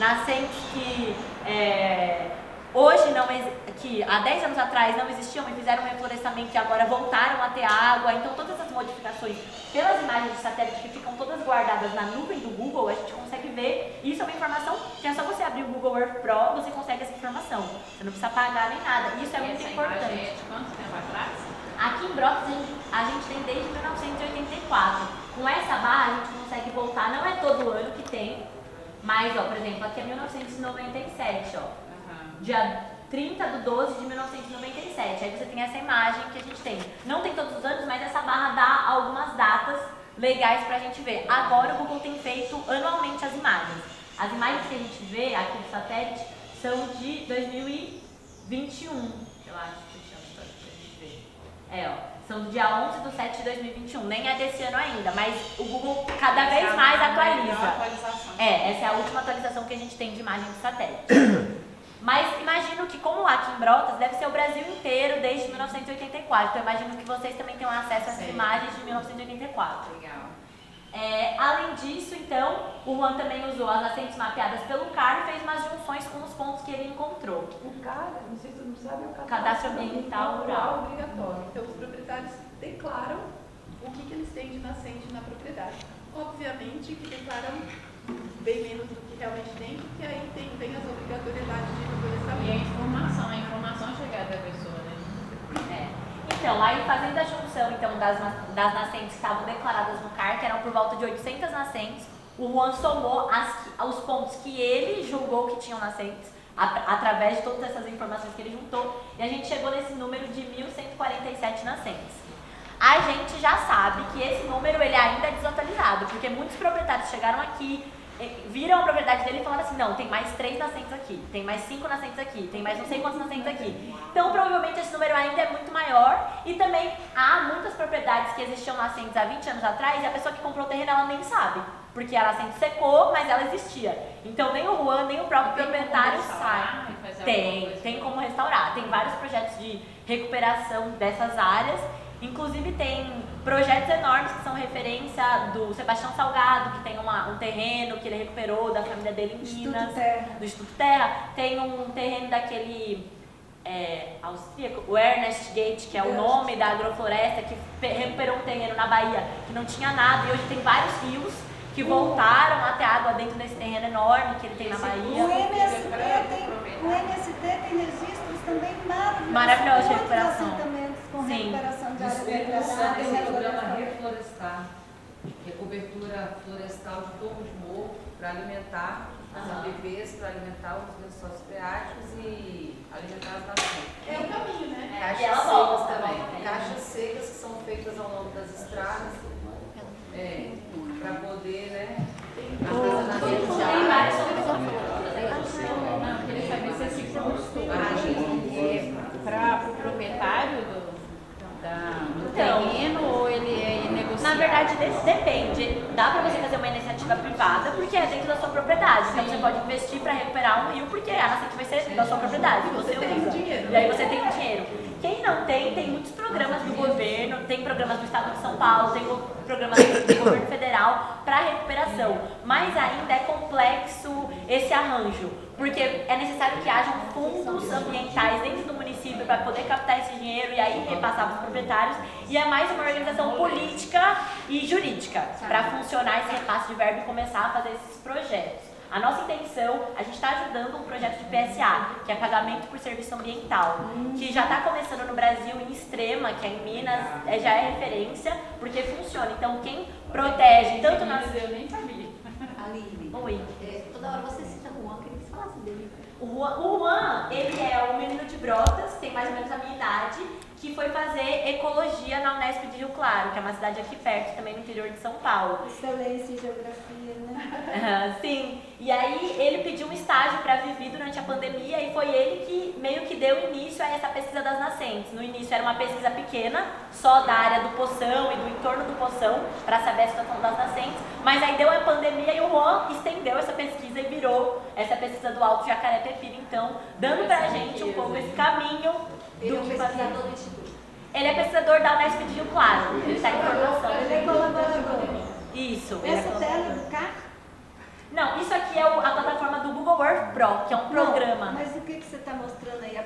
nascentes que hoje não, que há 10 anos atrás não existiam e fizeram um reflorestamento e agora voltaram a ter água. Então todas essas modificações pelas imagens de satélite que ficam todas guardadas na nuvem do Google, a gente consegue ver. Isso é uma informação que é só você abrir o Google Earth Pro, você consegue essa informação. Você não precisa pagar nem nada. Isso é muito importante. É de quanto tempo atrás? Aqui em Brotas a gente tem desde 1984. Com essa barra a gente consegue voltar, não é todo ano que tem, mas ó, por exemplo, aqui é 1997, ó. Dia 30 de 12 de 1997. Aí você tem essa imagem que a gente tem. Não tem todos os anos, mas essa barra dá algumas datas legais pra gente ver. Agora o Google tem feito anualmente as imagens. As imagens que a gente vê aqui do satélite são de 2021. Eu acho que chama pra gente ver. Ó. São do dia 11/7 de 2021. Nem é desse ano ainda, mas o Google cada vez mais atualiza. Essa é a última atualização que a gente tem de imagem de satélite. Mas imagino que, como aqui em Brotas, deve ser o Brasil inteiro desde 1984. Então, imagino que vocês também tenham acesso a essas imagens de 1984. Legal. Além disso, então, o Juan também usou as nascentes mapeadas pelo CAR e fez umas junções com os pontos que ele encontrou. O CAR, não sei se você não sabe, é o Cadastro Ambiental Rural. Obrigatório. Então, os proprietários declaram o que eles têm de nascente na propriedade. Obviamente que declaram bem menos do que realmente tem, porque aí tem as obrigatoriedades de reflorestamento. E a informação chega até a pessoa, né? Então, aí fazendo a junção então, das nascentes que estavam declaradas no CAR, que eram por volta de 800 nascentes, o Juan somou os pontos que ele julgou que tinham nascentes, através de todas essas informações que ele juntou, e a gente chegou nesse número de 1.147 nascentes. A gente já sabe que esse número ele ainda é desatualizado, porque muitos proprietários chegaram aqui, viram a propriedade dele e falaram assim, não, tem mais 3 nascentes aqui, tem mais 5 nascentes aqui, tem mais não sei quantos nascentes aqui. Então, provavelmente esse número ainda é muito maior, e também há muitas propriedades que existiam nascentes há 20 anos atrás, e a pessoa que comprou o terreno, ela nem sabe, porque a nascente secou, mas ela existia. Então, nem o Juan, nem o próprio proprietário sabe. Tem como restaurar, tem vários projetos de recuperação dessas áreas. Inclusive tem projetos enormes que são referência do Sebastião Salgado, que tem um terreno que ele recuperou da família dele em Minas, do Instituto Terra. Tem um terreno daquele austríaco, o Ernest Gate, que é o nome da agrofloresta, que recuperou um terreno na Bahia que não tinha nada, e hoje tem vários rios que voltaram a ter água dentro desse terreno enorme que ele tem na Bahia. O MST tem registros também maravilhosos de recuperação. Com recuperação de área Tem degradada. o programa Reflorestar, que é cobertura florestal de topo de morro para alimentar as APPs, para alimentar os lençóis freáticos e alimentar as nascentes. É o caminho, né? Caixas secas também. Caixas secas que são feitas ao longo das estradas, para poder, né? Tem várias Não, queria saber se esse custo para o proprietário do terreno ou ele é negociável? Na verdade, depende. Dá para você fazer uma iniciativa privada porque é dentro da sua propriedade. Então você pode investir para recuperar um rio porque a nascente vai ser da sua propriedade. Você tem usa. dinheiro. E aí você tem dinheiro. Quem não tem muitos programas do governo, tem programas do Estado de São Paulo, tem programas do governo federal para recuperação. Mas ainda é complexo esse arranjo, porque é necessário que hajam fundos ambientais dentro do município para poder captar esse dinheiro e aí repassar para os proprietários. E é mais uma organização política e jurídica para funcionar esse repasse de verba e começar a fazer esses projetos. A nossa intenção, a gente está ajudando um projeto de PSA, que é pagamento por serviço ambiental, que já está começando no Brasil, em Extrema, que é em Minas, já é referência, porque funciona. Então, quem protege tanto nas... Eu nem sabia. Aline, Oi. toda hora você cita o Juan, queria que você falasse dele. O Juan, ele é um menino de Brotas, tem mais ou menos a minha idade, que foi fazer ecologia na Unesp de Rio Claro, que é uma cidade aqui perto, também no interior de São Paulo. Excelência em geografia, né? Sim, e aí ele pediu um estágio para Vivi durante a pandemia e foi ele que meio que deu início a essa pesquisa das nascentes. No início era uma pesquisa pequena, só da área do Poção e do entorno do Poção, para saber a situação das nascentes, mas aí deu a pandemia e o Juan estendeu essa pesquisa e virou essa pesquisa do Alto Jacaré Pepino, então dando pra gente um pouco esse caminho do que fazer. Do Instituto. Ele é pesquisador da Unesp de Rio Claro, ele está em formação. Ele é colaborador. Isso. ele é Essa colaborador. tela do CAR? Não, isso aqui é a plataforma do Google PRO, que é um programa. Mas o que você está mostrando aí?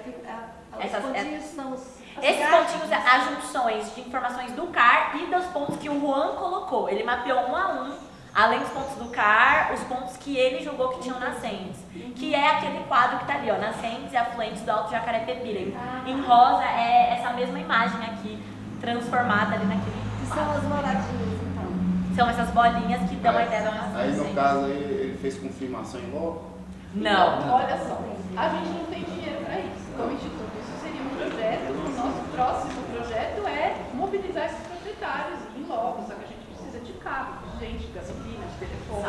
Os Essas- pontinhos são os... Esses pontinhos, as junções de informações do CAR e dos pontos que o Juan colocou. Ele mapeou um a um, além dos pontos do CAR, os pontos que ele julgou que tinham nascentes. Que é aquele quadro que está ali, ó, nascentes e afluentes do Alto Jacareí-Pepira. Em rosa é essa mesma imagem aqui, transformada ali naquele Que são quadro. as moradinhas, então. São essas bolinhas que dão a ideia da nossa Aí no nascente. caso aí, ele fez confirmação em logo? Não. Olha só, a gente não tem dinheiro para isso. Como instituto, isso seria um projeto. O nosso próximo projeto é mobilizar esses proprietários em loco, só que a gente precisa de carro, de gente, de gasolina, de telefone.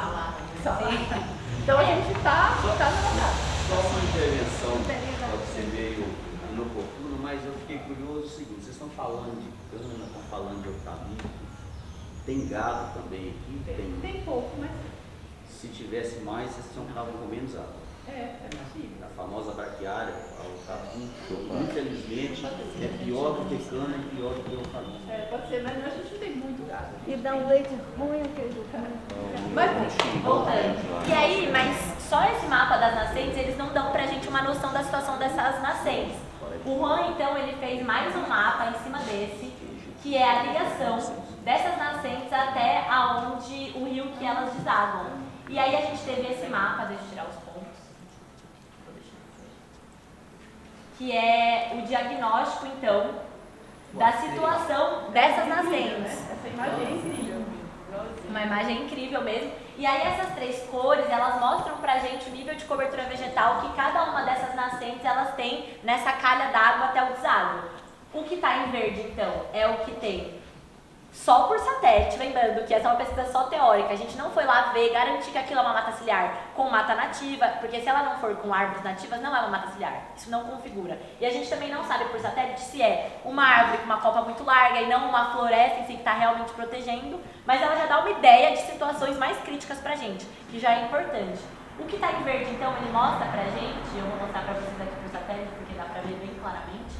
Salário. Então a gente está na rodada. Só uma intervenção, pode ser meio inoportuno, mas eu fiquei curioso o seguinte, vocês estão falando de cana, estão falando de eucalipto, tem gado também aqui? Tem pouco, mas Se tivesse mais, vocês estavam com menos água. é possível. A famosa braquiária, o capim, infelizmente, é pior do que cana e pior do que eucalipto. Pode ser, mas a gente não tem muito gado. E dá um leite ruim, aquele Mas Voltando. E aí, mas só esse mapa das nascentes, eles não dão pra gente uma noção da situação dessas nascentes. O Juan, então, ele fez mais um mapa em cima desse, que é a ligação dessas nascentes até aonde o rio que elas desaguam. E aí a gente teve esse mapa, deixa eu tirar os pontos, que é o diagnóstico, então, da situação dessas nascentes. essa imagem é incrível. Uma imagem incrível mesmo. E aí essas três cores, elas mostram pra gente o nível de cobertura vegetal que cada uma dessas nascentes elas têm nessa calha d'água até o deságuo. O que está em verde, então, é o que tem só por satélite, lembrando que essa é uma pesquisa só teórica, a gente não foi lá ver, garantir que aquilo é uma mata ciliar com mata nativa, porque se ela não for com árvores nativas, não é uma mata ciliar, isso não configura. E a gente também não sabe por satélite se é uma árvore com uma copa muito larga e não uma floresta em si que está realmente protegendo, mas ela já dá uma ideia de situações mais críticas pra gente, que já é importante. O que está em verde, então, ele mostra pra gente, eu vou mostrar pra vocês aqui por satélite, porque dá pra ver bem claramente,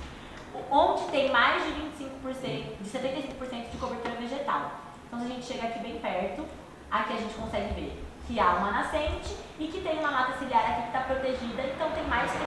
onde tem mais de 25%, de 75% de cobertura vegetal. Então, se a gente chega aqui bem perto, aqui a gente consegue ver que há uma nascente e que tem uma mata ciliar aqui que está protegida, então tem mais